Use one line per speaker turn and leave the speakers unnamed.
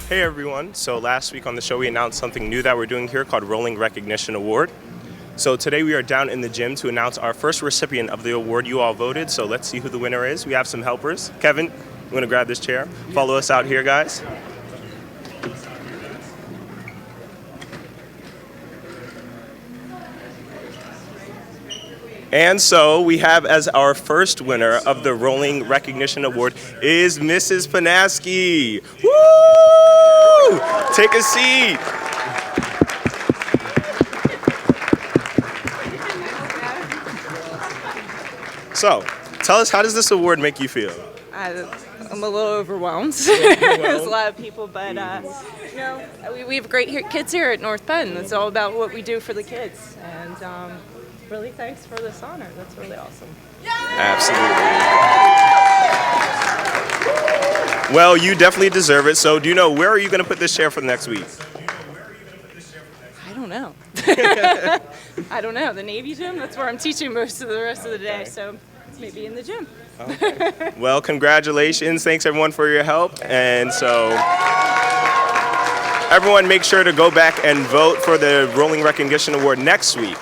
Hey everyone, so last week on the show we announced something new that we're doing here called Rolling Recognition Award. So today we are down in the gym to announce our first recipient of the award you all voted, so let's see who the winner is. We have some helpers. Kevin, you want to grab this chair? Follow us out here, guys. And so we have as our first winner of the Rolling Recognition Award is Mrs. Panaski. Woo! Take a seat. So, tell us, how does this award make you feel?
I'm a little overwhelmed. There's a lot of people, but we have great kids here at North Penn. It's all about what we do for the kids, and really thanks for this honor. That's really awesome.
Absolutely. Well, you definitely deserve it. So, do you know, where are you going to put this chair for the next week?
I don't know. I don't know. The Navy gym. That's where I'm teaching most of the rest of the day. So maybe in the gym.
Okay. Well, congratulations. Thanks everyone for your help. And so everyone make sure to go back and vote for the Rolling Recognition Award next week.